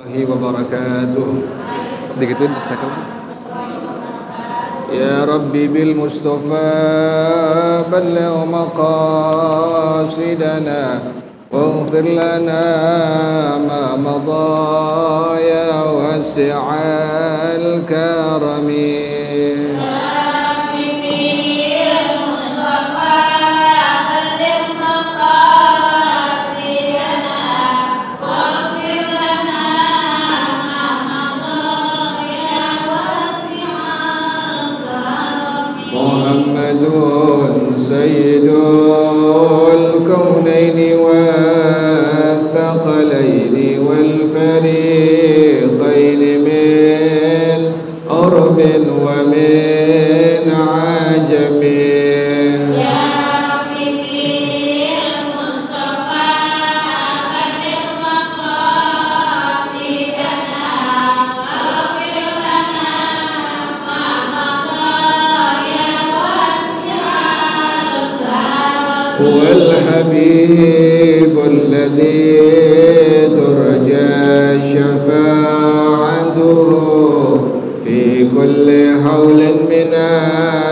wabarakatuh. Digituin Ya Rabbi bil Mustafa balligh maqasidana waghfir lana ma madha ya wasi'al karami. سيد الكونين والثقلين والفريقين من أرب ومن عجم والحبيب الذي ترجى شفاعته في كل حول من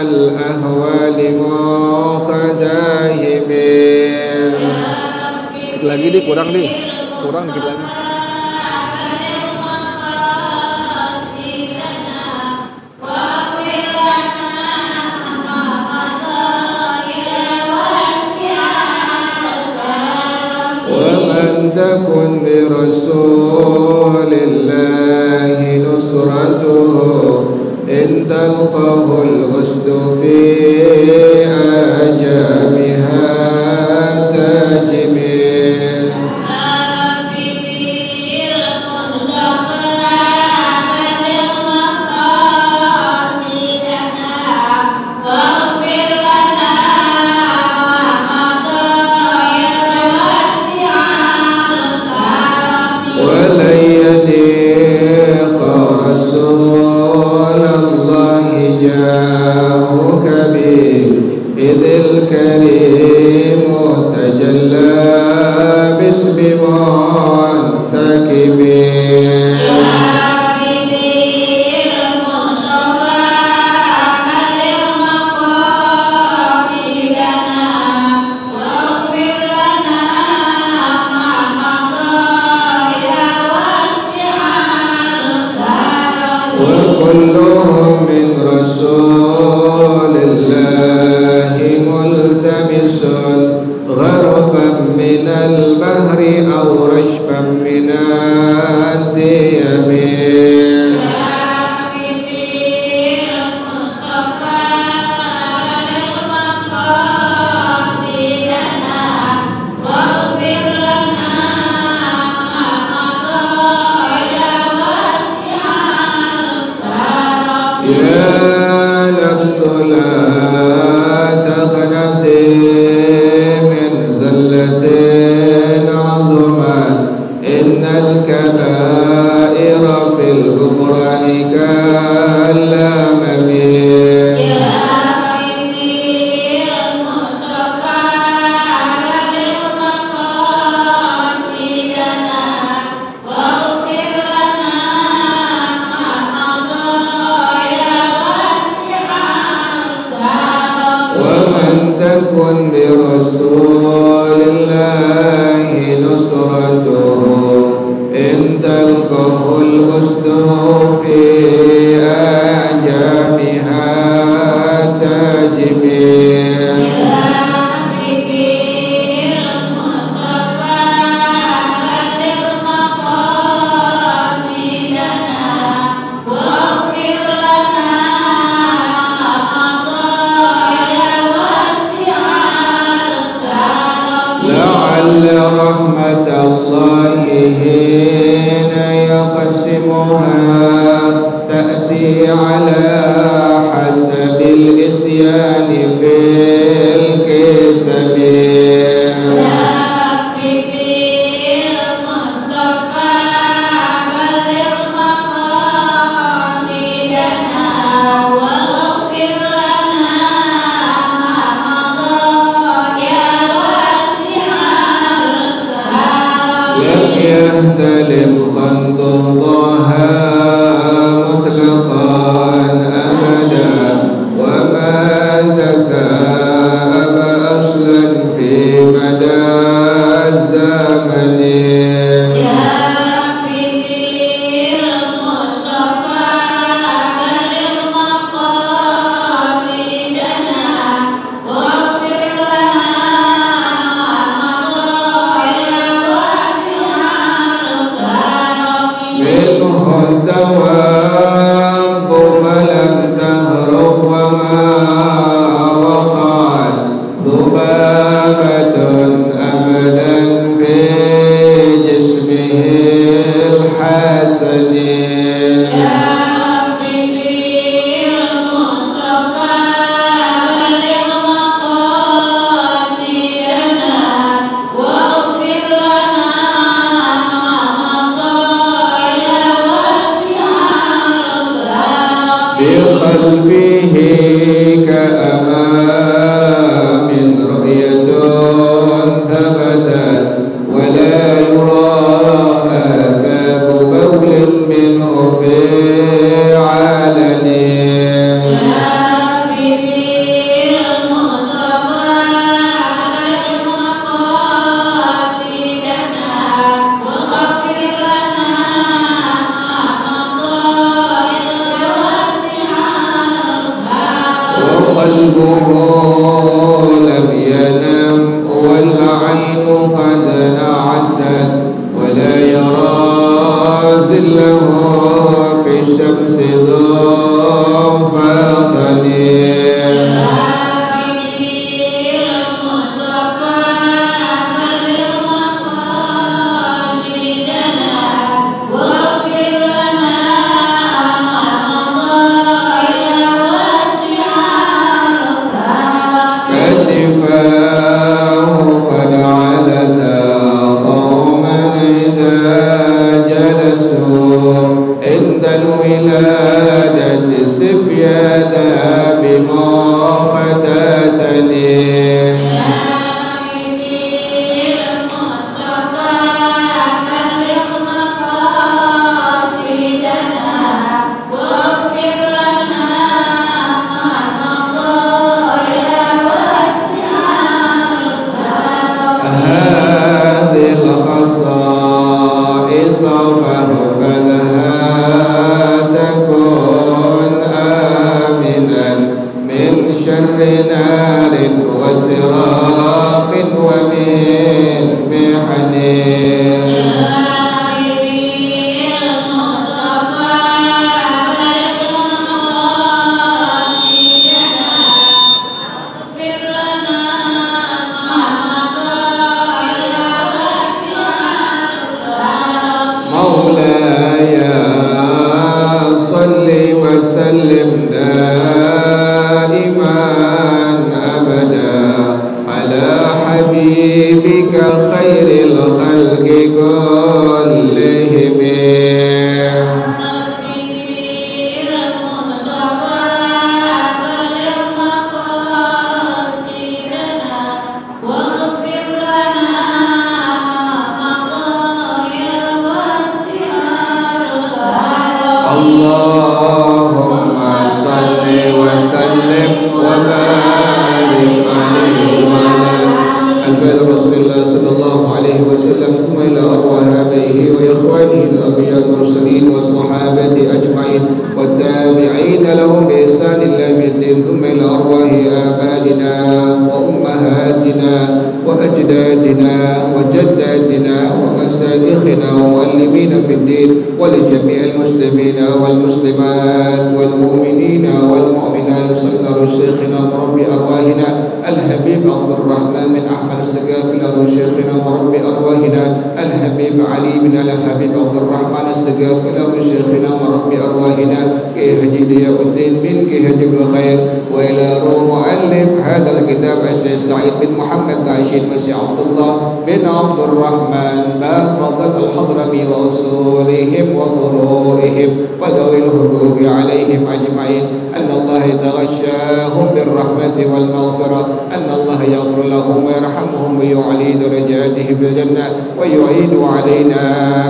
الأهوال مقتهم. Lagi di kurang dikit lagi. تكن برسول الله نصرته إن تلقه الأسد في أجامها تاجمين. إذ الكريم تجلى باسم منتكب وكلهم من رسول الله ملتمس غرفا من البحر أو رشفا من الديم. تكن برسول الله نصرته إن تلقه الأسد في أجامها تاجمين. رحمة الله حين يقسمها تأتي على حسب الإسيان في منه الدواب فلم تهرب وما وقعت ذبابة أبدا في جسمه الحسن. بخلفه كأمام رؤية ثبتت ولا يرى آثار بول منه في علن. قلبه لم ينم والعين قد نعست ولا يرى ظله في الشمس ذو فاطن. قد علتا قوما إذا جلسوا عند الولادة سفيادا بمختتن. نار وسراق ومن محن. مولاي صل وسلم دائما أبدا على حبيبك خير الخلق كلهم. اللهم صل وسلم وبارك عليه وعلى ألفاظ رسول الله صلى الله عليه وسلم ثم إلى أرواح آبائه وإخوانه الأنبياء المرسلين والصحابة أجمعين والتابعين لهم بإحسان إلى يوم الدين ثم إلى أرواح آبائنا وأمهاتنا وأجدادنا وجداتنا ومشايخنا ومعلمين في الدين ولجميع المسلمين والمسلمات والمؤمنين والمؤمنات صلى شيخنا ورب أرواحنا الحبيب عبد الرحمن بن أحمد السقافي شيخنا ورب أرواحنا الحبيب علي بن الحبيب عبد الرحمن السقافي شيخنا ورب أرواحنا كي هجي ضياء الدين بن كي هجي الخير وإلى روح مؤلف هذا الكتاب الشيخ سعيد بن محمد عائشين مسيح عبد الله بن عبد الرحمن بن فضل الحضرمي وأصولهم وفروعهم وذوي الحقوق عليهم أجمعين أن الله يتغشاهم بالرحمة والمغفرة أن الله يغفر لهم ويرحمهم ويعلي درجاتهم بالجنة ويعيد علينا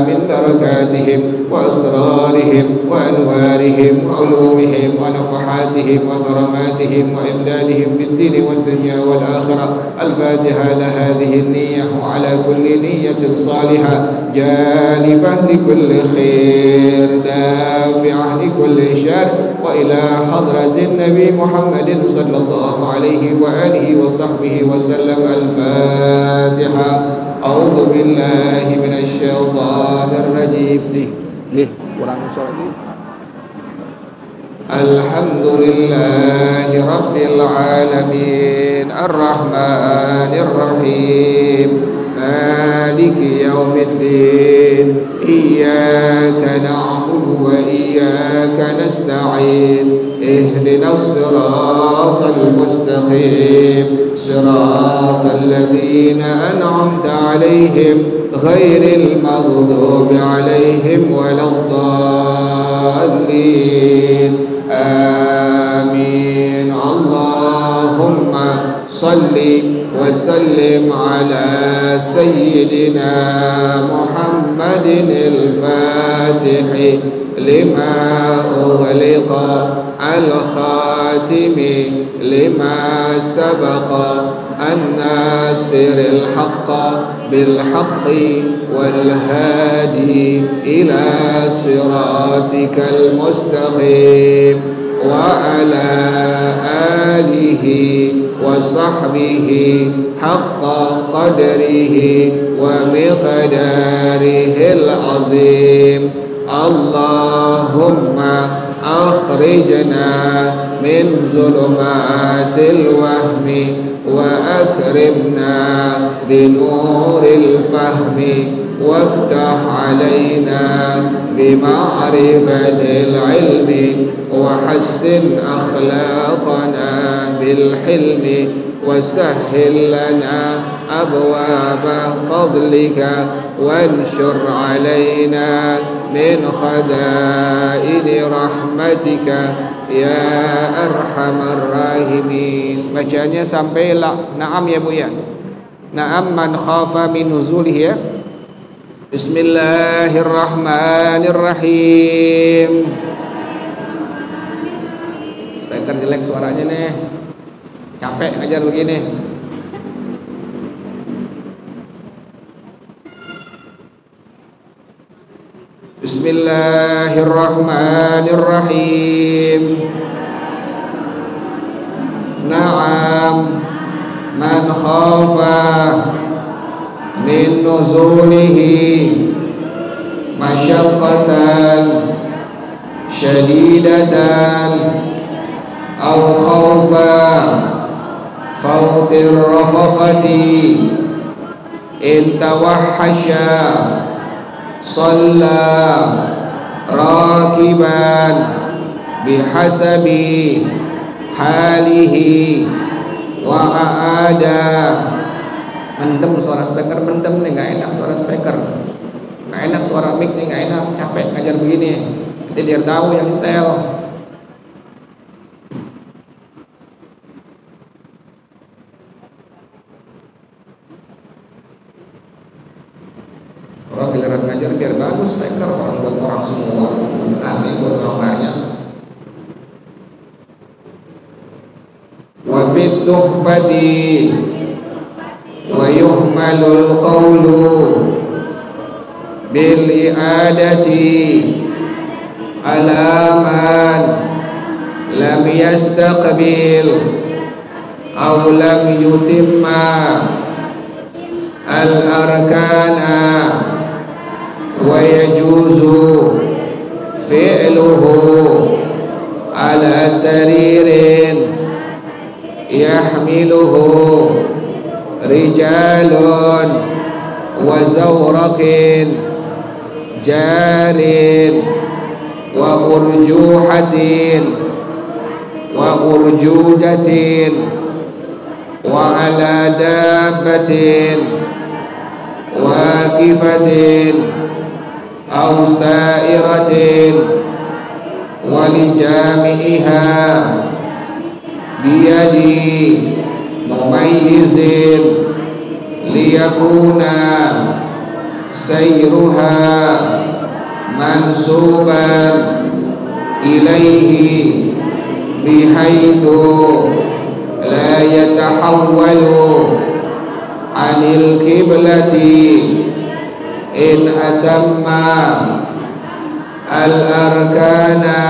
من بركاتهم وأسرارهم وأنوارهم وعلومهم ونفحاتهم وكراماتهم وإمدادهم بالدين والدنيا والآخرة. الفاتحة لهذه النية وعلى كل نية صالحة جالبة لكل خير دافعة لكل شر وإلى حضرة النبي محمد صلى الله عليه وآله وصحبه وسلم. الفاتحة. أعوذ بالله من الشيطان الرجيم. kurang suara lagi. Alhamdulillahi Rabbil Alamin Ar-Rahmanir Rahim Maliki Yawmiddin Iyyaka na'budu wa iyyaka nasta'in Ihdinas siratal mustaqim Siratal ladzina an'amta 'alaihim ghairil maghdubi 'alaihim waladdallin آمين اللهم صل وسلم على سيدنا محمد الفاتح لما أغلق الخاتم لما سبق الناصر الحق بالحق والهادي إلى صراطك المستقيم وعلى آله وصحبه حق قدره ومقداره العظيم اللهم أخرجنا من ظلمات الوهم وأكرمنا بنور الفهم وافتح علينا بمعرفة العلم وحسن أخلاقنا بالحلم وسهل لنا أبواب فضلك وانشر علينا من خزائن رحمتك ya arhamar rahimin. Bacaannya sampai na'am ya Bu ya. Na'am man khafa min nuzulih ya. Bismillahirrahmanirrahim. Speaker jelek suaranya nih. Capek ngajar begini. Bismillahirrahmanirrahim. Na'am man khafa min nuzulihi masyaqqatan syadidatan aw khawfa fawtir rafaqati in tawahhasha صلى راكبا بحسب حاله وأعاد. Mendem suara speaker, mendem nih, nggak enak suara speaker, nggak enak suara mic nih, nggak enak, capek ngajar begini. Nanti dia tahu yang style. Orang giliran ngajar biar bagus speaker, orang buat orang semua, ini buat orang banyak. Wa fit tuhfati wa yuhmalul qawlu bil i'adati ala man lam yastaqbil aw lam yutimma al arkana wa yajuzu fi'luhu ala saririn yahmiluhu rijalun wa zawraqin jarin wa urjuhatin wa urjujatin wa ala dabbatin waqifatin aw sa'iratin wa li jami'iha biyadi mumayyizin liyakuna sayruha mansuban ilaihi bihaitsu la yatahawwalu anil kiblati in atamma al arkana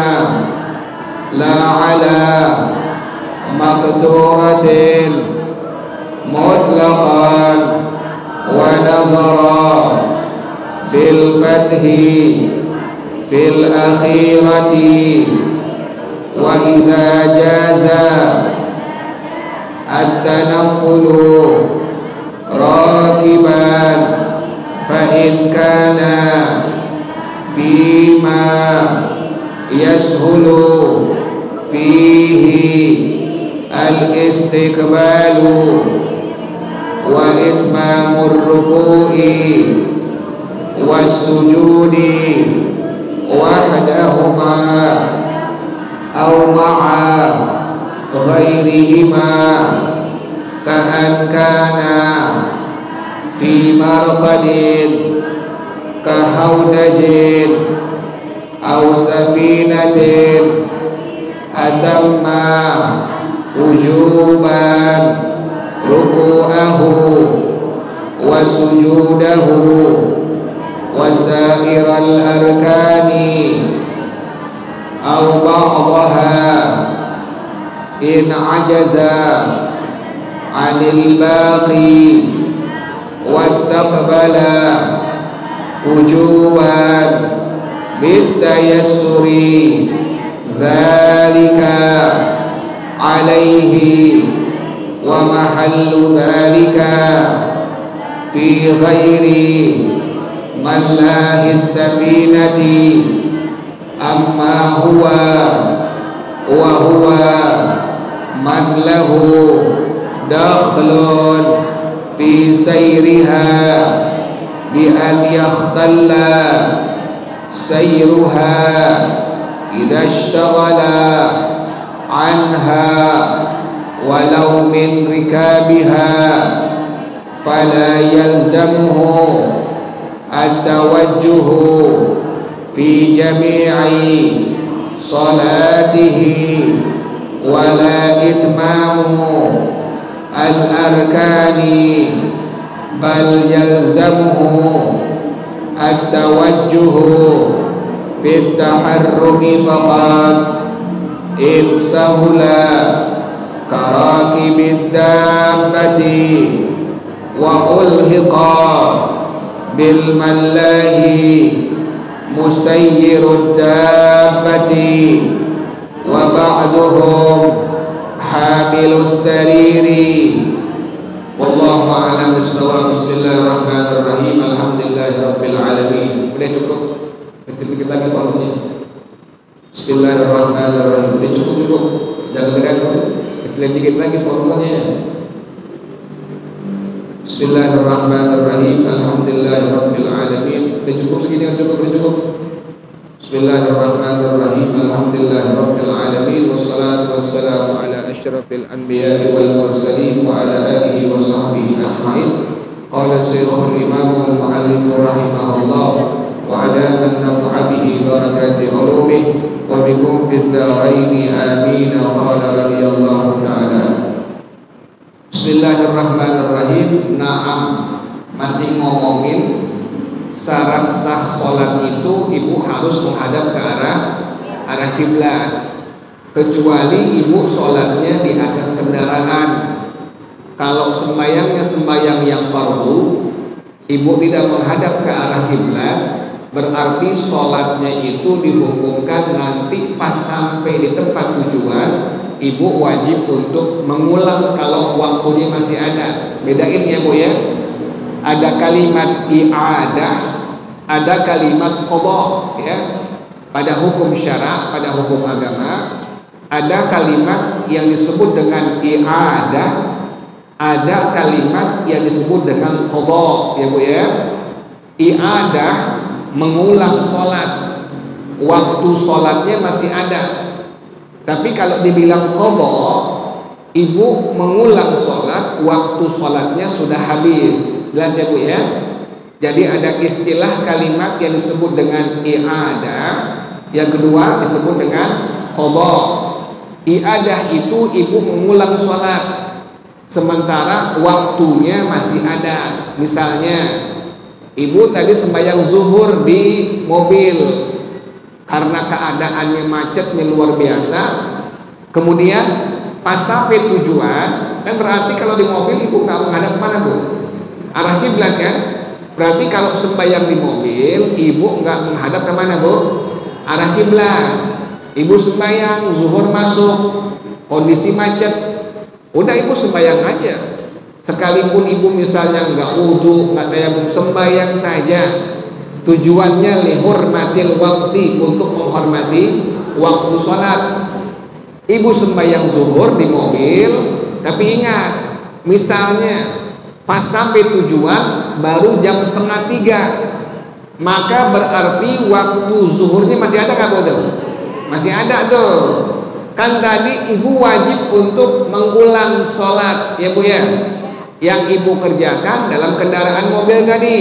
la ala maqturatin mutlaqan wa nazara fil fathi fil akhirati wa idza jaza at-tanaffulu rakiban fa in kana fima yashulu fihi al-istiqbalu wa itmamur ruku'i was-sujudi wahdahuma aw ma'a ghairihima ka'an kana fi marqadin kahaudajin aw safinatin atamma wujuban ruku'ahu wa sujudahu wa sa'iral arkani aw ba'daha in ajaza 'anil baqi wastaqbala wujuban bitayassuri dzalika alaihi wa mahallu dzalika fi ghairi man lahis safinati amma huwa wa huwa man lahu dakhlun fi sayriha bi an yakhtalla sayruha idza ishtaghala anha walau min rikabiha fala yalzamuhu at-tawajjuhu fi jami'i salatihi wala itmamu al-arkani bal yalzamuhu at-tawajjuhu fi at-taharrumi faqat in sahula karakibid dabbati wa ulhiqa bil mallahi musayyirud dabbati wa ba'duhum hamilus sariri wallahu a'lam bissawab. Bismillahirrahmanirrahim. Alhamdulillahirabbil alamin. Udah cukup. Kita lagi formnya. Bismillahirrahmanirrahim. Udah cukup. Jangan diganggu. Kecilin dikit lagi formulanya. Bismillahirrahmanirrahim. Alhamdulillahirabbil alamin. Udah cukup segini, udah cukup. Bismillahirrahmanirrahim. Alhamdulillahirabbil alamin wassalatu wassalamu ala asyrafil anbiya'i wal mursalin wa ala alihi wa sahbihi ajma'in. Qala Shaykhul Imam wal Mu'allif rahimahullah wa ala man naf'a bihi barakati ulumih wa bikum fid dharain amin. Qala radhiyallahu ta'ala. Bismillahirrahmanirrahim. Naam, masih ngomongin syarat sah sholat itu ibu harus menghadap ke arah kiblat, kecuali ibu sholatnya di atas kendaraan. Kalau sembahyangnya sembahyang yang fardu, ibu tidak menghadap ke arah kiblat, berarti sholatnya itu dihukumkan nanti pas sampai di tempat tujuan, ibu wajib untuk mengulang kalau waktunya masih ada. Bedain ya bu ya. Ada kalimat i'adah, ada kalimat qadha ya. Pada hukum syara, pada hukum agama, ada kalimat yang disebut dengan i'adah, ada kalimat yang disebut dengan qadha ya bu ya. I'adah mengulang sholat, waktu sholatnya masih ada. Tapi kalau dibilang qadha, ibu mengulang sholat, waktu sholatnya sudah habis. Jelas ya bu ya. Jadi ada istilah kalimat yang disebut dengan i'adah, yang kedua disebut dengan qadha. I'adah itu ibu mengulang sholat sementara waktunya masih ada. Misalnya ibu tadi sembahyang zuhur di mobil karena keadaannya macetnya luar biasa, kemudian pas sampai tujuan, kan berarti kalau di mobil ibu nggak menghadap mana bu? Arah kiblat kan? Berarti kalau sembahyang di mobil, ibu nggak menghadap ke mana bu? arah kiblat. Ibu sembahyang, zuhur masuk, kondisi macet, udah ibu sembahyang aja. Sekalipun ibu misalnya nggak wudu, nggak tayamum, sembahyang saja. Tujuannya lihurmatil waqti, untuk menghormati waktu sholat. Ibu sembahyang zuhur di mobil, tapi ingat, misalnya pas sampai tujuan baru jam 2:30, maka berarti waktu zuhurnya masih ada nggak Bu? Masih ada tuh. Kan tadi ibu wajib untuk mengulang sholat ya Bu ya, yang ibu kerjakan dalam kendaraan mobil tadi.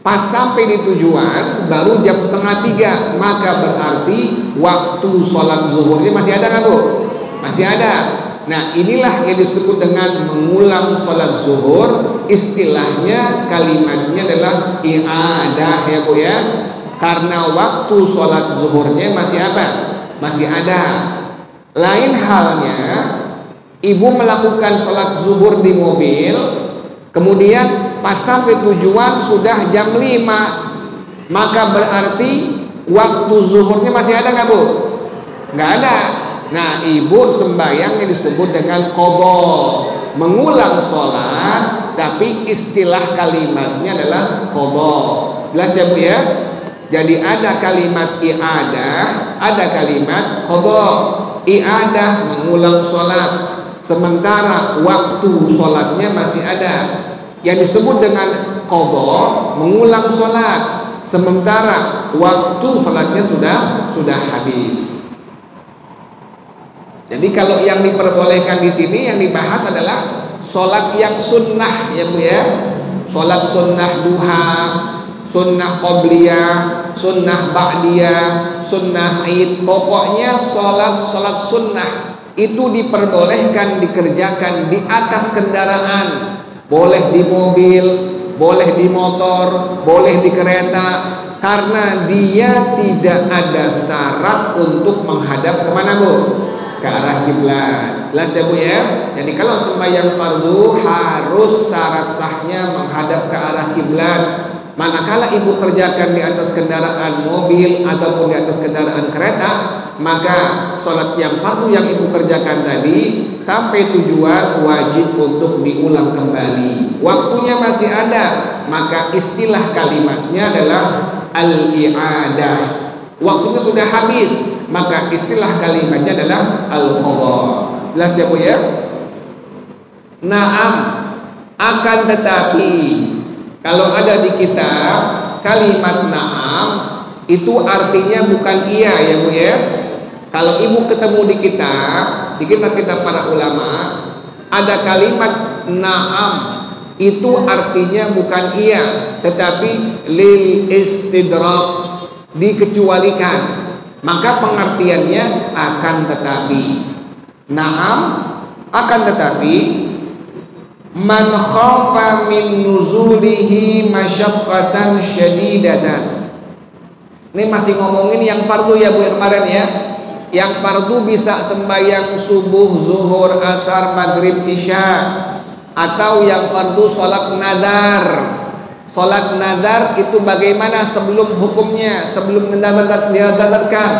Pas sampai di tujuan baru jam 2:30, maka berarti waktu sholat zuhurnya masih ada nggak Bu? Masih ada. Nah, inilah yang disebut dengan mengulang sholat zuhur. Istilahnya, kalimatnya adalah i'adah ya Bu ya, karena waktu sholat zuhurnya masih apa? Masih ada. Lain halnya ibu melakukan sholat zuhur di mobil, kemudian pas sampai tujuan sudah jam 5, maka berarti waktu zuhurnya masih ada nggak Bu? Nggak ada. Nah, ibu sembahyang yang disebut dengan qadha, mengulang sholat, tapi istilah kalimatnya adalah qadha. Jelas ya Bu ya? Jadi ada kalimat i'adah, ada kalimat qadha. I'adah mengulang sholat, sementara waktu sholatnya masih ada. Yang disebut dengan qadha mengulang sholat, sementara waktu sholatnya sudah habis. Jadi kalau yang diperbolehkan di sini yang dibahas adalah sholat yang sunnah ya Bu ya, sholat sunnah duha, sunnah qobliyah, sunnah ba'diyah, sunnah id. Pokoknya sholat sunnah itu diperbolehkan dikerjakan di atas kendaraan, boleh di mobil, boleh di motor, boleh di kereta, karena dia tidak ada syarat untuk menghadap kemana Bu? Ke arah kiblat. Jelas ya Bu ya? Jadi kalau sembahyang fardu harus syarat sahnya menghadap ke arah kiblat. Manakala ibu kerjakan di atas kendaraan mobil ataupun di atas kendaraan kereta, maka sholat yang fardu yang ibu kerjakan tadi sampai tujuan wajib untuk diulang kembali. Waktunya masih ada, maka istilah kalimatnya adalah al-i'adah. Waktunya sudah habis, maka istilah kalimatnya adalah al-qadha. Jelas ya Bu ya? Naam, akan tetapi kalau ada di kitab kalimat na'am itu artinya bukan iya ya Bu ya. Kalau ibu ketemu di kitab para ulama, ada kalimat na'am itu artinya bukan iya, tetapi lil istidrak, dikecualikan. Maka pengertiannya akan tetapi. Na'am, akan tetapi, man khafa min nuzulihi masyaqqatan syadidatan. Ini masih ngomongin yang fardu ya Bu ya, kemarin ya. Yang fardu bisa sembahyang subuh, zuhur, asar, maghrib, isya, atau yang fardu sholat nadar. Sholat nadar itu bagaimana sebelum hukumnya, sebelum dinadarkan?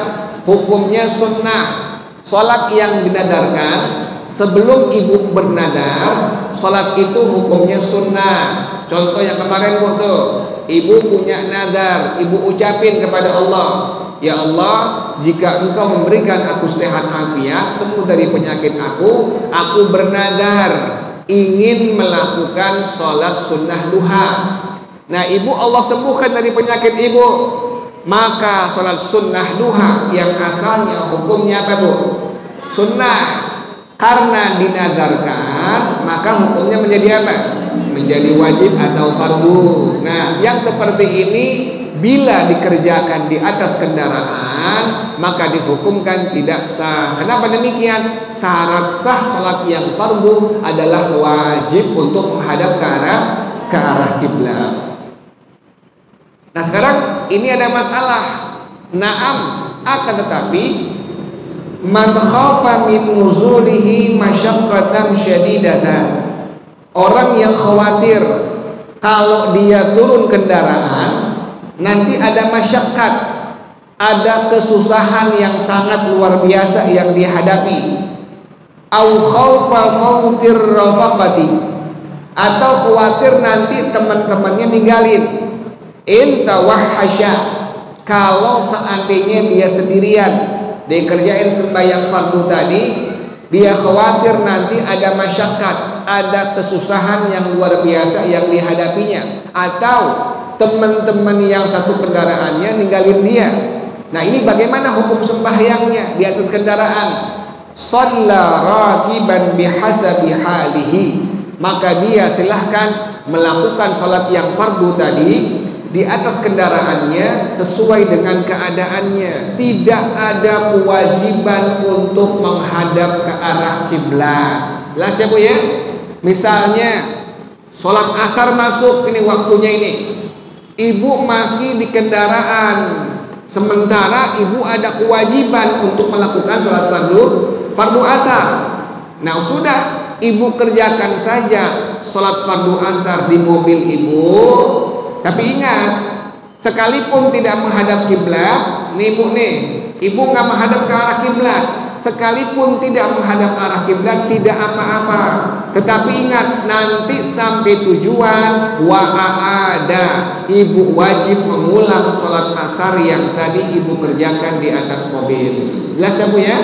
Hukumnya sunnah. Sholat yang dinadarkan sebelum ibu bernadar, sholat itu hukumnya sunnah. Contoh yang kemarin Bu tuh, ibu punya nadar, ibu ucapin kepada Allah, ya Allah, jika engkau memberikan aku sehat afiat, sembuh dari penyakit aku bernadar ingin melakukan sholat sunnah duha. Nah, ibu Allah sembuhkan dari penyakit ibu, maka sholat sunnah duha yang asalnya hukumnya apa Bu? Sunnah. Karena dinadarkan, maka hukumnya menjadi apa? Menjadi wajib atau fardu. Nah, yang seperti ini bila dikerjakan di atas kendaraan, maka dihukumkan tidak sah. Kenapa demikian? Syarat sah sholat yang fardu adalah wajib untuk menghadap ke arah kiblat. Nah, sekarang ini ada masalah. Naam, akan tetapi man khafa min nuzulihi masyaqqatan syadidatan. Orang yang khawatir kalau dia turun kendaraan nanti ada masyaqqat, ada kesusahan yang sangat luar biasa yang dihadapi, au khaufa fautir rafaqati, atau khawatir nanti teman-temannya ninggalin, in tawahhasya, kalau seandainya dia sendirian dikerjain sembahyang fardu tadi, dia khawatir nanti ada masyakat, ada kesusahan yang luar biasa yang dihadapinya, atau teman-teman yang satu kendaraannya ninggalin dia. Nah, ini bagaimana hukum sembahyangnya di atas kendaraan? Shalla rakiban bihasabi halihi, maka dia silahkan melakukan sholat yang fardu tadi di atas kendaraannya sesuai dengan keadaannya. Tidak ada kewajiban untuk menghadap ke arah kiblat. Jelas ya Bu ya? Misalnya sholat asar masuk, ini waktunya ini, ibu masih di kendaraan, sementara ibu ada kewajiban untuk melakukan sholat fardu asar. Nah, sudah ibu kerjakan saja sholat fardu asar di mobil ibu. Tapi ingat, sekalipun tidak menghadap kiblat, nih Bu nih, ibu nggak menghadap ke arah kiblat, sekalipun tidak menghadap arah kiblat tidak apa-apa. Tetapi ingat, nanti sampai tujuan ada, ibu wajib mengulang sholat asar yang tadi ibu kerjakan di atas mobil. Jelas ya Bu ya?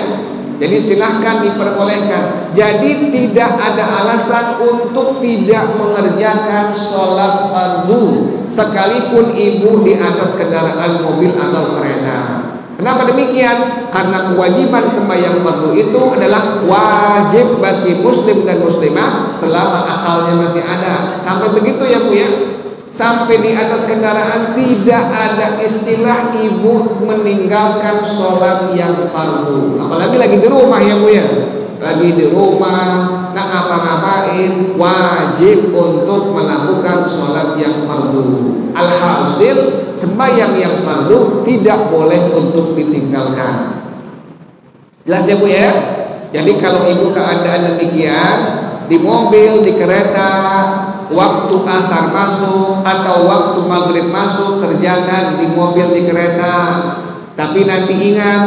Jadi silahkan diperbolehkan. Jadi tidak ada alasan untuk tidak mengerjakan sholat fardu sekalipun ibu di atas kendaraan mobil atau kereta. Kenapa demikian? Karena kewajiban sembahyang fardu itu adalah wajib bagi muslim dan muslimah selama akalnya masih ada. Sampai begitu ya Bu ya? Sampai di atas kendaraan tidak ada istilah ibu meninggalkan sholat yang fardu. Apalagi lagi di rumah ya Bu ya, lagi di rumah nak ngapa-ngapain, wajib untuk melakukan sholat yang fardu. Alhasil sembahyang yang fardu tidak boleh untuk ditinggalkan. Jelas ya Bu ya? Jadi kalau ibu keadaan demikian, di mobil, di kereta, waktu asar masuk atau waktu maghrib masuk, kerjakan di mobil, di kereta. Tapi nanti ingat,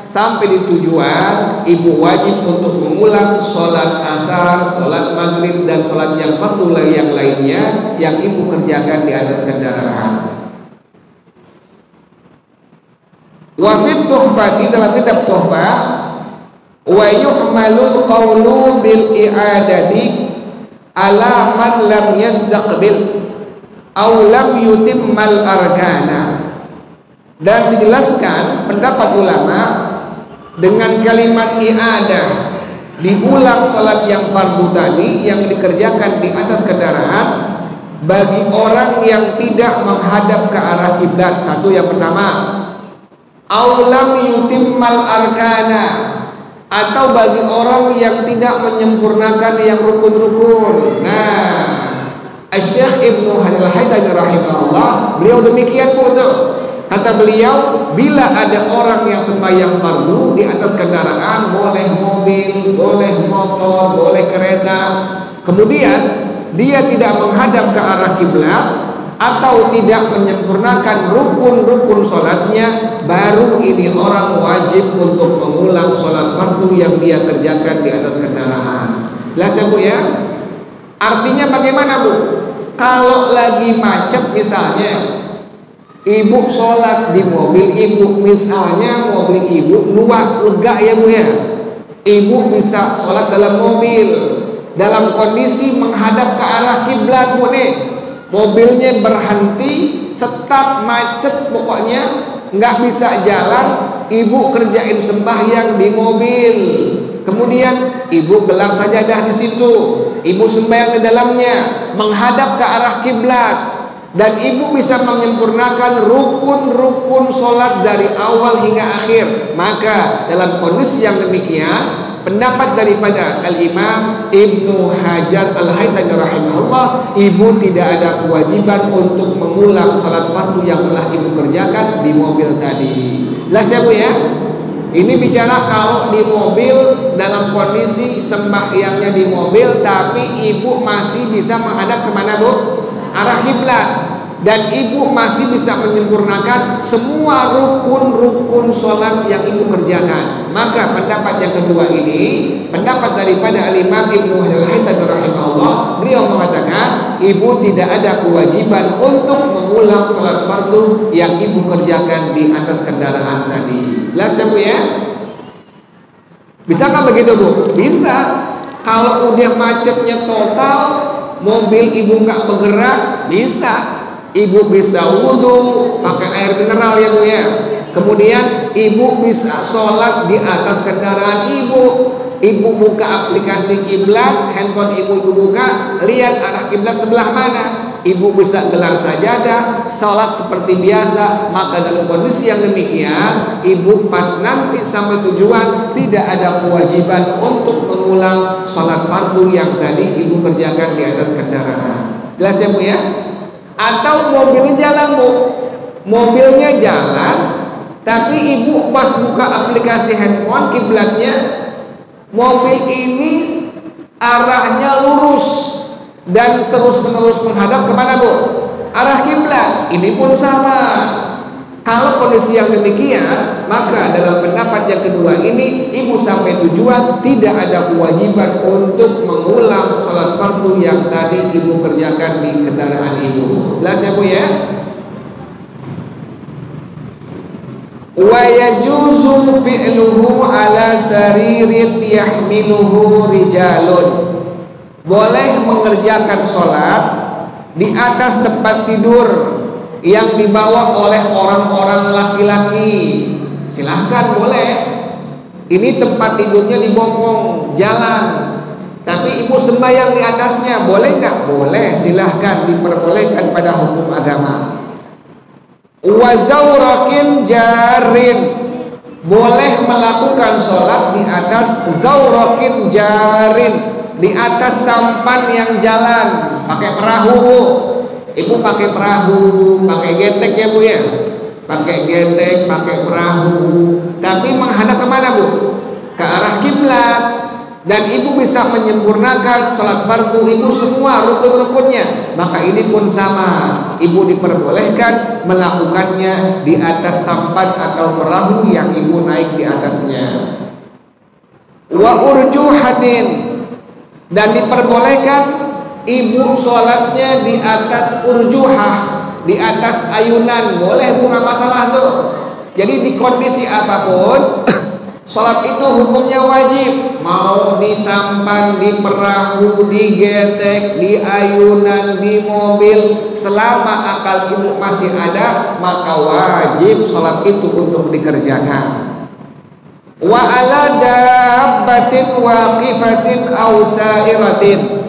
sampai di tujuan ibu wajib untuk mengulang sholat asar, sholat maghrib, dan sholat yang fardu yang lainnya yang ibu kerjakan di atas kendaraan. Wa fit tuhfati, dalam kitab tuhfah, wa yuhmalul qawlu bil i'adati ala man lam yastaqbil aw lam yutimmal arkana. Dan dijelaskan pendapat ulama dengan kalimat i'adah, diulang salat yang fardu tadi yang dikerjakan di atas kendaraan bagi orang yang tidak menghadap ke arah kiblat. Satu, yang pertama, aw lam yutimmal arkana, atau bagi orang yang tidak menyempurnakan yang rukun-rukun. Nah, Syekh Ibnu Hajar Al-Haytami rahimahullah, beliau demikian pun tuh. Kata beliau, bila ada orang yang sembahyang fardu di atas kendaraan, boleh mobil, boleh motor, boleh kereta, kemudian dia tidak menghadap ke arah kiblat atau tidak menyempurnakan rukun-rukun sholatnya, baru ini orang wajib untuk mengulang sholat fardu yang dia kerjakan di atas kendaraan. Jelas ya Bu ya? Artinya bagaimana Bu? Kalau lagi macet misalnya, ibu sholat di mobil ibu, misalnya mobil ibu luas lega ya Bu ya, ibu bisa sholat dalam mobil dalam kondisi menghadap ke arah kiblat Bu nih. Mobilnya berhenti, stop, macet, pokoknya nggak bisa jalan, ibu kerjain sembahyang di mobil. Kemudian ibu gelar sajadah di situ, ibu sembahyang di dalamnya menghadap ke arah kiblat, dan ibu bisa menyempurnakan rukun-rukun sholat dari awal hingga akhir. Maka dalam kondisi yang demikian, pendapat daripada Al-Imam Ibnu Hajar Al-Haytami rahimahullah, ibu tidak ada kewajiban untuk mengulang salat fardu yang telah ibu kerjakan di mobil tadi. Jelas ya Bu ya? Ini bicara kalau di mobil dalam kondisi sembahyangnya di mobil, tapi ibu masih bisa menghadap kemana Bu? Arah kiblat. dan ibu masih bisa menyempurnakan semua rukun-rukun sholat yang ibu kerjakan, maka pendapat yang kedua ini pendapat daripada Al-Imam Ibnu Al-Haythami rahimahullah. Beliau mengatakan ibu tidak ada kewajiban untuk mengulang sholat fardu yang ibu kerjakan di atas kendaraan tadi. Jelas ya Bu ya? Bisakah begitu Bu? Bisa. Kalau udah macetnya total, mobil ibu nggak bergerak, bisa. Ibu bisa wudhu pakai air mineral ya Bu ya. Kemudian ibu bisa sholat di atas kendaraan ibu. Ibu buka aplikasi kiblat, handphone ibu buka, lihat arah kiblat sebelah mana. Ibu bisa gelar sajadah, sholat seperti biasa. Maka dalam kondisi yang demikian, ibu pas nanti sampai tujuan tidak ada kewajiban untuk mengulang sholat fardu yang tadi ibu kerjakan di atas kendaraan. Jelas ya Bu ya? Atau mobilnya jalan Bu, mobilnya jalan, tapi ibu pas buka aplikasi handphone kiblatnya, mobil ini arahnya lurus dan terus-menerus menghadap kemana Bu? Arah kiblat. Ini pun sama. Kalau kondisi yang demikian, maka dalam pendapat yang kedua ini, ibu sampai tujuan tidak ada kewajiban untuk mengulang sholat fardu yang tadi ibu kerjakan di kendaraan ibu. Jelas ya Bu ya? Wa yajuzu fi'luhu ala saririn yahmiluhu rijalun. Boleh mengerjakan sholat di atas tempat tidur yang dibawa oleh orang-orang laki-laki. Silahkan boleh. Ini tempat tidurnya di bongkong jalan, tapi ibu sembahyang di atasnya, boleh nggak? Boleh, silahkan, diperbolehkan pada hukum agama. Wa zaurakin jarin, boleh melakukan sholat di atas zaurakin jarin, di atas sampan yang jalan, pakai perahu Bu. Ibu pakai perahu, pakai getek ya Bu ya, pakai getek, pakai perahu, tapi menghadap kemana Bu? Ke arah kiblat. Dan ibu bisa menyempurnakan sholat fardu itu semua rukun-rukunnya, maka ini pun sama, ibu diperbolehkan melakukannya di atas sampan atau perahu yang ibu naik di atasnya. Wa urjuhatin, dan diperbolehkan ibu sholatnya di atas urjuhah, di atas ayunan, boleh bukan masalah tuh. Jadi di kondisi apapun, sholat itu hukumnya wajib. Mau di sampan, di perahu, di getek, di ayunan, di mobil, selama akal ibu masih ada, maka wajib sholat itu untuk dikerjakan. Wa ala dabbatin waqifatin aw sa'iratin,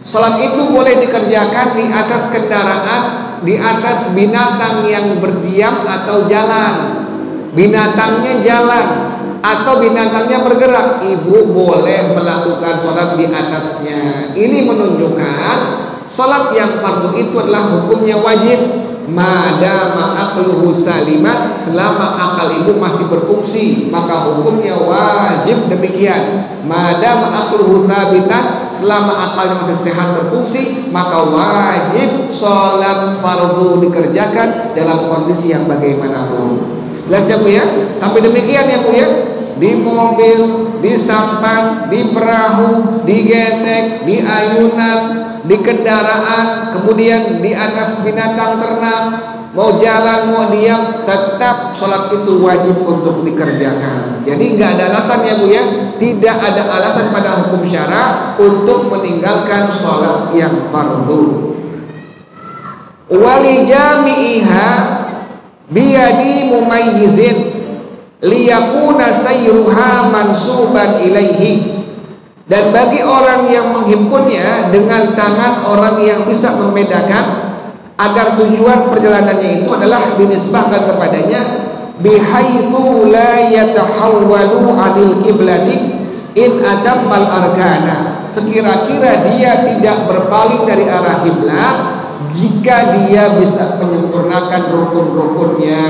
sholat itu boleh dikerjakan di atas kendaraan, di atas binatang yang berdiam atau jalan. Binatangnya jalan atau binatangnya bergerak, ibu boleh melakukan sholat di atasnya. Ini menunjukkan sholat yang fardu itu adalah hukumnya wajib, madama aqluhu salimat, selama akal ibu masih berfungsi, maka hukumnya wajib demikian. Madama aqluhu thabitan, selama akalnya masih sehat berfungsi, maka wajib sholat fardu dikerjakan dalam kondisi yang bagaimanapun. Jelas ya Bu ya? Sampai demikian ya Bu ya? Di mobil, di sampan, di perahu, di getek, di ayunan, di kendaraan, kemudian di atas binatang ternak, mau jalan mau diam, tetap sholat itu wajib untuk dikerjakan. Jadi nggak ada alasan ya Bu ya, tidak ada alasan pada hukum syara untuk meninggalkan sholat yang fardu. Wali jami'iha biyadi mumayyizin liyakuna sayruha mansuban ilaihi, dan bagi orang yang menghimpunnya dengan tangan orang yang bisa membedakan agar tujuan perjalanannya itu adalah dinisbahkan kepadanya, bihaitsu la yatahawwalu 'anil qiblati in atammal arkana, sekira-kira dia tidak berpaling dari arah kiblat jika dia bisa menyempurnakan rukun-rukunnya.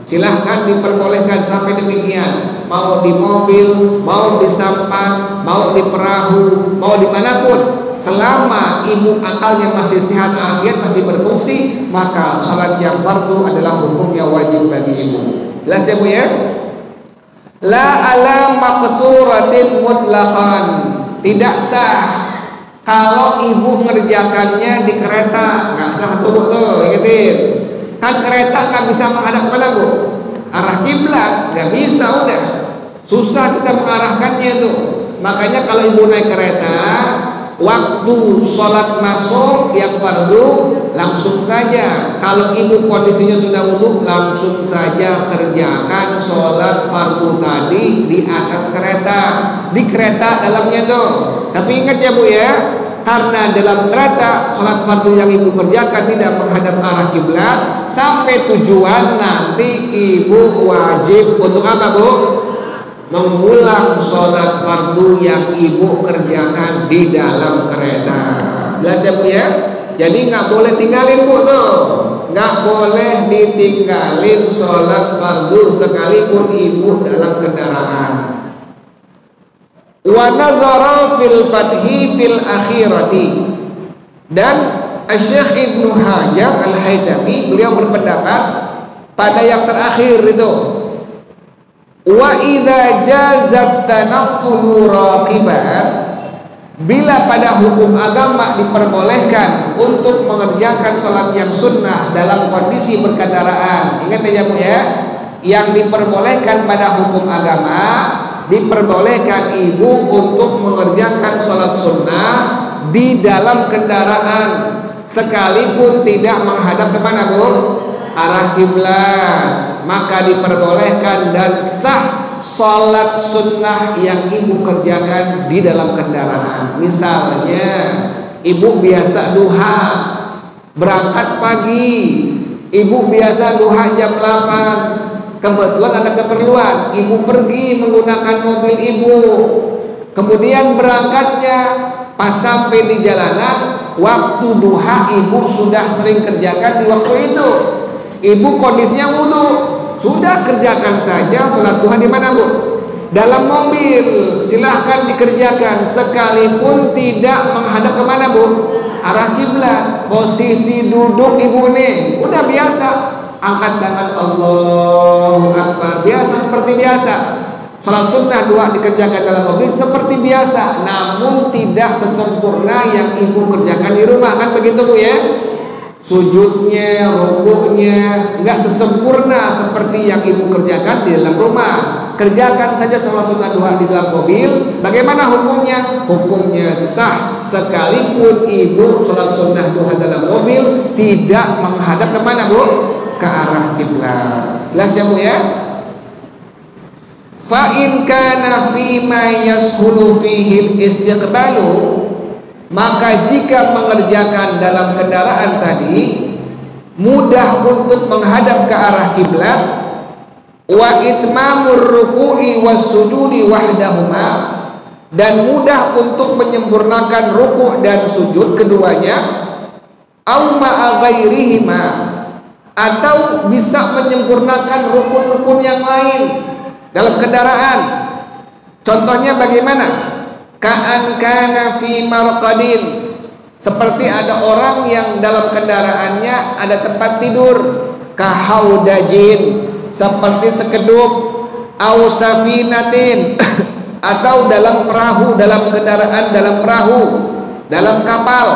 Silahkan diperbolehkan sampai demikian, mau di mobil, mau di sampan, mau di perahu, mau dimanapun, selama ibu akalnya masih sehat, afiat masih berfungsi, maka salat yang fardu adalah hukumnya wajib bagi ibu. Jelas ya Bu ya? La ala maqturatin mutlaqan, tidak sah kalau ibu mengerjakannya di kereta, nggak sah tuh ingetin. Kan kereta nggak bisa menghadap kemana Bu? Arah kiblat, nggak bisa, udah susah kita mengarahkannya tuh. Makanya kalau ibu naik kereta, waktu sholat masuk yang fardu langsung saja. Kalau ibu kondisinya sudah wudu, langsung saja kerjakan sholat fardu tadi di atas kereta, di kereta dalamnya tuh. Tapi ingat ya Bu ya, karena dalam kereta sholat fardu yang ibu kerjakan tidak menghadap arah kiblat, sampai tujuan nanti ibu wajib untuk apa Bu? Mengulang sholat fardu yang ibu kerjakan di dalam kereta. Jelas ya Bu ya? Jadi nggak boleh tinggalin Bu tuh, nggak boleh ditinggalin sholat fardu sekalipun ibu dalam kendaraan. Wa nazara fil fathi fil akhirati, dan Syekh Ibnu Hajar Al-Haytami beliau berpendapat pada yang terakhir itu, wa idza jazat tanaffulu raqiban, bila pada hukum agama diperbolehkan untuk mengerjakan sholat yang sunnah dalam kondisi berkendaraan. Ingat ya Bu ya, yang diperbolehkan pada hukum agama, diperbolehkan ibu untuk mengerjakan sholat sunnah di dalam kendaraan sekalipun tidak menghadap kemana Bu? Arah kiblat, maka diperbolehkan dan sah sholat sunnah yang ibu kerjakan di dalam kendaraan. Misalnya ibu biasa duha, berangkat pagi, ibu biasa duha jam 8, kebetulan ada keperluan, ibu pergi menggunakan mobil ibu, kemudian berangkatnya pas sampai di jalanan, waktu duha ibu sudah sering kerjakan di waktu itu. Ibu kondisinya wudu, sudah kerjakan saja sholat duha di mana Bu? Dalam mobil, silahkan dikerjakan sekalipun tidak menghadap kemana Bu? Arah kiblat. Posisi duduk ibu ini udah biasa, angkat tangan Allahu Akbar, biasa seperti biasa. Sholat sunnah dua dikerjakan dalam mobil seperti biasa, namun tidak sesempurna yang ibu kerjakan di rumah, kan begitu Bu ya? Sujudnya, rukuknya nggak sesempurna seperti yang ibu kerjakan di dalam rumah. Kerjakan saja sholat sunnah duha di dalam mobil. Bagaimana hukumnya? Hukumnya sah sekalipun ibu sholat sunnah duha dalam mobil tidak menghadap kemana Bu? Ke arah kiblat. Jelas ya Bu ya? Fa in kana fi ma yashulu fihi istiqbalu, maka jika mengerjakan dalam kendaraan tadi mudah untuk menghadap ke arah kiblat, wa itmamur ruku'i was sujudi wahdahuma, dan mudah untuk menyempurnakan ruku' dan sujud keduanya, au ma'a ghairihima, atau bisa menyempurnakan rukun-rukun yang lain dalam kendaraan. Contohnya bagaimana? Ka'an kana fi marqadin, seperti ada orang yang dalam kendaraannya ada tempat tidur, kahaudajin, seperti sekeduk, au safinatin atau dalam perahu, dalam kendaraan, dalam perahu, dalam kapal,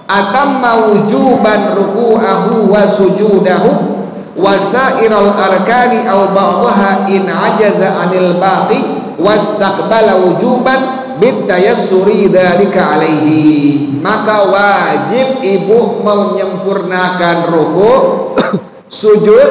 atamma wujuban ruku'ahu wa sujudahu wasairal arkani au ba'daha in ajaza anil baqi wastaqbala wujuban bitayassuri dzalika alaihi, maka wajib ibu menyempurnakan ruku, sujud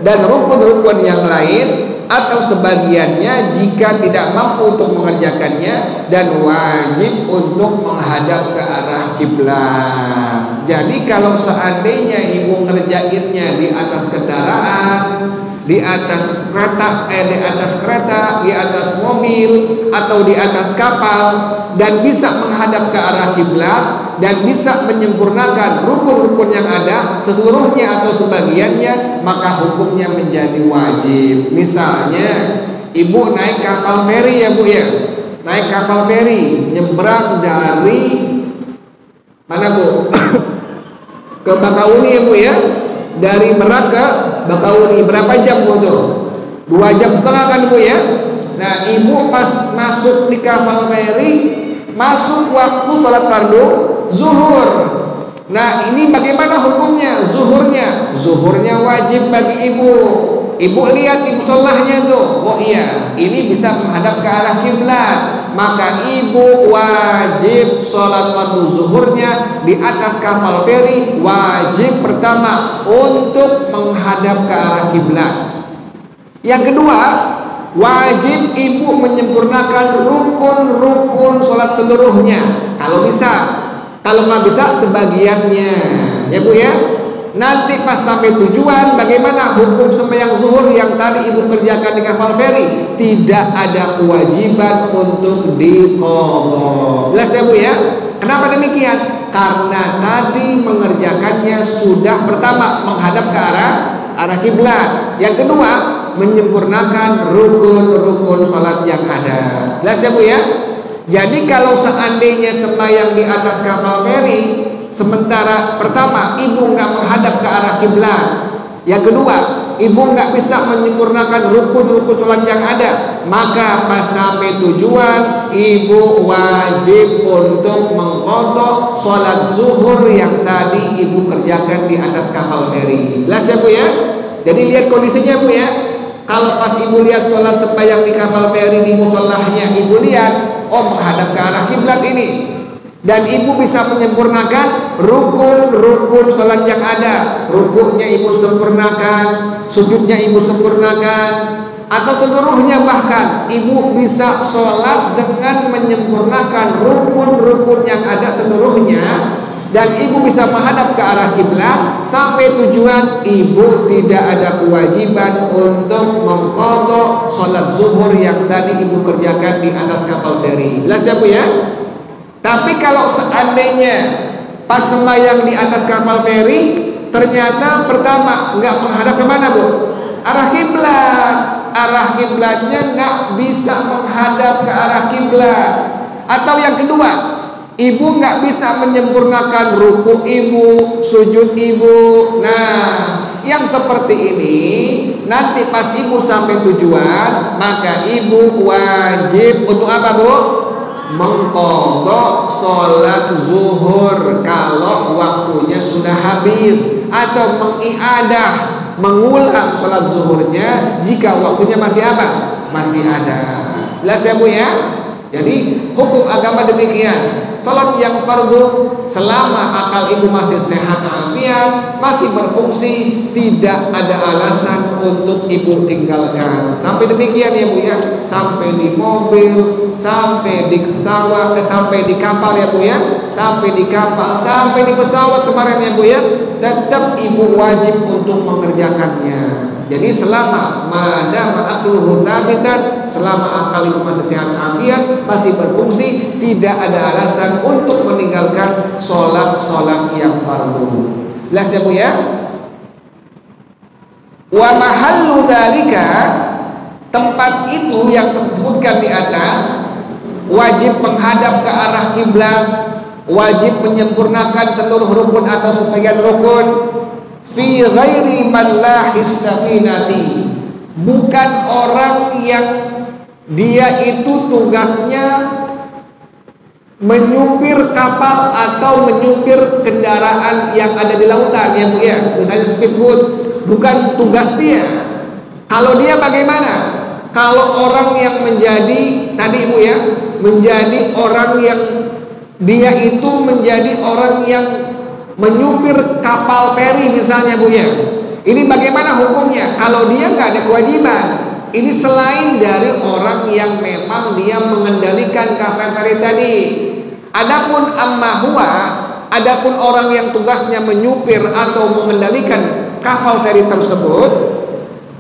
dan rukun-rukun yang lain atau sebagiannya jika tidak mampu untuk mengerjakannya, dan wajib untuk menghadap ke arah kiblat. Jadi kalau seandainya ibu ngerjainnya di atas kendaraan, di atas kereta, di atas mobil atau di atas kapal, dan bisa menghadap ke arah kiblat dan bisa menyempurnakan rukun-rukun yang ada seluruhnya atau sebagiannya, maka hukumnya menjadi wajib. Misalnya ibu naik kapal feri ya Bu ya, naik kapal feri nyebrang dari Mana Bu? Ke Bakauni ya Bu ya. Dari Merak ke Bakauni berapa jam Bu tuh? 2,5 jam kan Bu ya. Nah ibu pas masuk di kapal feri, masuk waktu sholat fardu zuhur. Nah ini bagaimana hukumnya? Zuhurnya wajib bagi ibu. Ibu lihat di musholahnya tuh, oh iya, ini bisa menghadap ke arah kiblat, maka ibu wajib sholat fardu zuhurnya di atas kapal feri. Wajib pertama untuk menghadap ke arah kiblat. Yang kedua, wajib ibu menyempurnakan rukun-rukun sholat seluruhnya. Kalau bisa, kalau nggak bisa sebagiannya, ya Bu ya. Nanti pas sampai tujuan, bagaimana hukum sembahyang zuhur yang tadi ibu kerjakan di kapal feri? Tidak ada kewajiban untuk diqadha. Jelas ya Bu ya? Kenapa demikian? Karena tadi mengerjakannya sudah pertama menghadap ke arah kiblat. Yang kedua, menyempurnakan rukun-rukun sholat yang ada. Jelas ya Bu ya? Jadi kalau seandainya sembahyang di atas kapal feri, sementara pertama ibu nggak menghadap ke arah kiblat, yang kedua ibu nggak bisa menyempurnakan rukun-rukun sholat yang ada, maka pas sampai tujuan ibu wajib untuk mengqadha sholat zuhur yang tadi ibu kerjakan di atas kapal feri. Jelas ya Bu ya? Jadi lihat kondisinya Bu ya. Kalau pas ibu lihat sholat sembahyang di kapal feri di musholahnya, ibu lihat, oh menghadap ke arah kiblat ini, dan ibu bisa menyempurnakan rukun-rukun sholat yang ada. Rukuknya ibu sempurnakan, sujudnya ibu sempurnakan, atau seluruhnya bahkan ibu bisa sholat dengan menyempurnakan rukun-rukun yang ada seluruhnya, dan ibu bisa menghadap ke arah kiblat sampai tujuan, ibu tidak ada kewajiban untuk mengqadha sholat zuhur yang tadi ibu kerjakan di atas kapal feri. Jelas ya Bu ya? Tapi kalau seandainya pas sembahyang di atas kapal feri ternyata pertama nggak menghadap kemana Bu? Arah kiblat. Arah kiblatnya nggak bisa menghadap ke arah kiblat. Atau yang kedua, ibu nggak bisa menyempurnakan ruku ibu, sujud ibu. Nah, yang seperti ini nanti pas ibu sampai tujuan, maka ibu wajib untuk apa Bu? Mengqadha sholat zuhur kalau waktunya sudah habis, atau mengiadah, mengulang sholat zuhurnya jika waktunya masih apa? Masih ada. Jelas ya Bu ya? Jadi hukum agama demikian. Salat yang fardu selama akal ibu masih sehat afiat, masih berfungsi, tidak ada alasan untuk ibu tinggalkan. Sampai demikian ya Bu ya. Sampai di mobil, sampai di pesawat, sampai di kapal ya Bu ya. Sampai di kapal, sampai di pesawat kemarin ya Bu ya. Tetap ibu wajib untuk mengerjakannya. Jadi selama madama aqluhu tsabitan, selama akal ibu masih sehat afiat, masih berfungsi, tidak ada alasan untuk meninggalkan sholat yang fardu. Jelas ya Bu ya? Wa mahallu dzalika, tempat itu yang tersebutkan di atas, wajib menghadap ke arah kiblat, wajib menyempurnakan seluruh rukun atau sebagian rukun, fi ghairi man lahis safinati, bukan orang yang dia itu tugasnya menyupir kapal atau menyupir kendaraan yang ada di lautan ya Bu ya, misalnya speedboat, bukan tugas dia. Kalau dia bagaimana? Kalau orang yang menjadi tadi Bu ya, menjadi orang yang dia itu menjadi orang yang menyupir kapal feri misalnya Bu ya, ini bagaimana hukumnya? Kalau dia nggak ada kewajiban, ini selain dari orang yang memang dia mengendalikan kapal feri tadi. Adapun amma huwa, adapun orang yang tugasnya menyupir atau mengendalikan kapal feri tersebut,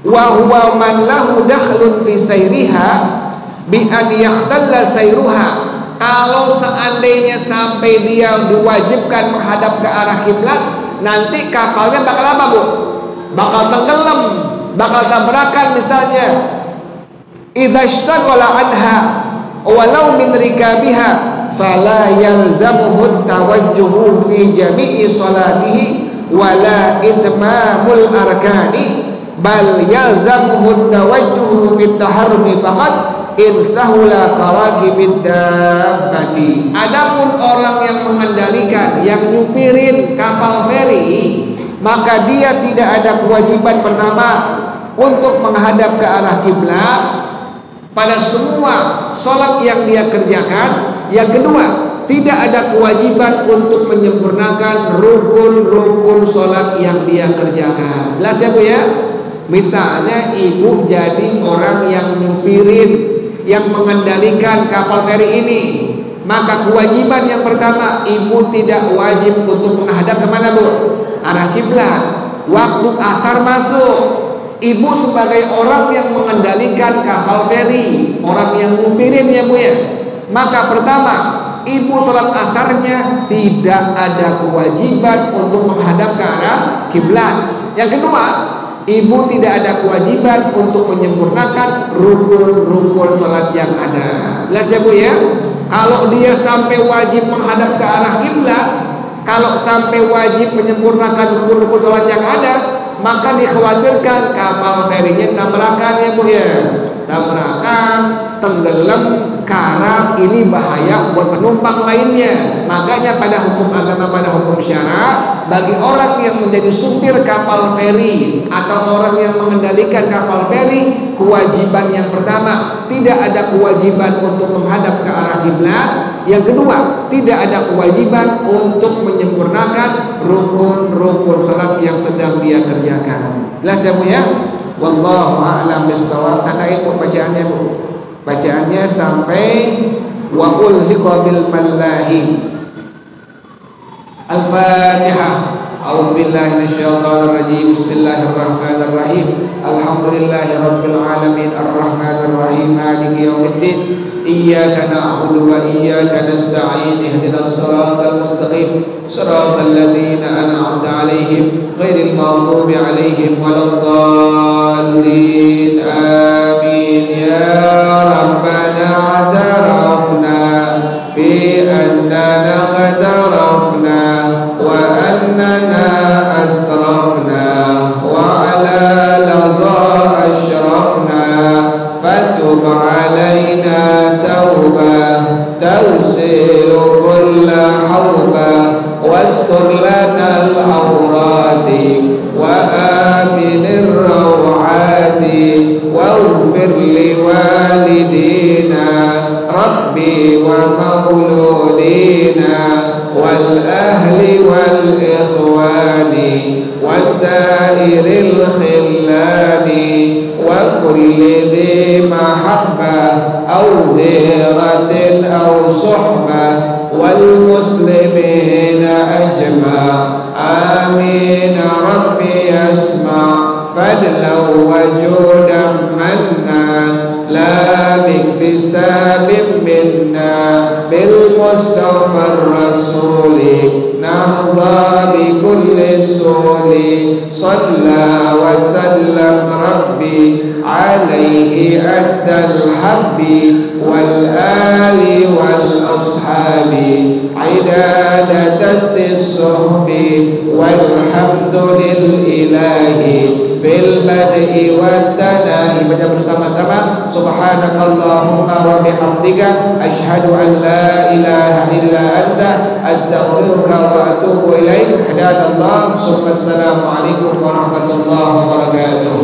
wa huwa man lahu dakhlun fi sayriha bi an yakhtalla sayruha. Kalau seandainya sampai dia diwajibkan menghadap ke arah kiblat, nanti kapalnya bakal apa Bu? Bakal tenggelam, bakal tabrakan misalnya. Idza ishtaghala anha, walau min rikabiha fala yalzamuhu tawajjuhu fi jami'i salatihi wala itmamul arkani bal yalzamuhu tawajjuhu fi taharrumi faqat in sahula karakibid dabbati. Adapun orang yang mengendalikan, yang nyupirin kapal feri, maka dia tidak ada kewajiban pertama untuk menghadap ke arah kiblat pada semua sholat yang dia kerjakan. Yang kedua, tidak ada kewajiban untuk menyempurnakan rukun-rukun sholat yang dia kerjakan. Jelas ya Bu ya? Misalnya ibu jadi orang yang nyupirin, yang mengendalikan kapal feri ini, maka kewajiban yang pertama, ibu tidak wajib untuk menghadap kemana Bu? Arah kiblat. Waktu asar masuk, ibu sebagai orang yang mengendalikan kapal feri, orang yang nyupirin ya Bu ya, maka pertama, ibu sholat asarnya tidak ada kewajiban untuk menghadap ke arah kiblat. Yang kedua, ibu tidak ada kewajiban untuk menyempurnakan rukun-rukun sholat yang ada. Jelas ya Bu ya? Kalau dia sampai wajib menghadap ke arah kiblat, kalau sampai wajib menyempurnakan rukun-rukun sholat yang ada, maka dikhawatirkan kapal ferinya tabrakan ya Bu ya. Tabrakan, tenggelam, karam, ini bahaya buat penumpang lainnya. Makanya pada hukum agama, pada hukum syara, bagi orang yang menjadi supir kapal feri atau orang yang mengendalikan kapal feri, kewajiban yang pertama, tidak ada kewajiban untuk menghadap ke arah kiblat. Yang kedua, tidak ada kewajiban untuk menyempurnakan rukun-rukun salat yang sedang dia kerjakan. Jelas ya Bu ya? Wallahu a'lam bissawab. Tandain Bu bacaannya Bu. Bacaannya sampai wa ulhiqa bil mallahi. Al-Fatihah. A'udzu billahi minasyaitonir rajim. Bismillahirrahmanirrahim. Alhamdulillahi rabbil alamin arrahmanir rahim maliki yaumiddin. Iyyaka na'budu wa iyyaka nasta'in. Ihdinas siratal mustaqim. Siratal ladzina an'amta 'alaihim ghairil maghdubi 'alaihim waladdallin. Amin. Ya Rabbana atarafna bi annana qad arafna wa annana asrafna wa ala laza ashrafna fatub alaina tawbah tawsilu kulla hawbah wastur lana al-awrati wa aminir rawati waghfir liwalidina rabbi wa mauludina wal ahli wal ikhwani wasairil khillani wa kulli dhi mahabbah aw dhiratin aw suhbah wal muslimina ajma'. Amin. Rabbi asma' fadlan wa judan manna la biktisabin minna bil mustafa rasuli nahza bi kulli suli salla wa sallam rabbi alaihi addal habbi wal ali wal ashabi idada tassis suhbi walhamdulil ilahi fil bad'i wat tanahi. Baca bersama-sama subhanakallahumma wa bihamdika asyhadu an la ilaha illa anta astaghfiruka wa atubu ilaik. Hadanallah. Assalamualaikum warahmatullahi wabarakatuh.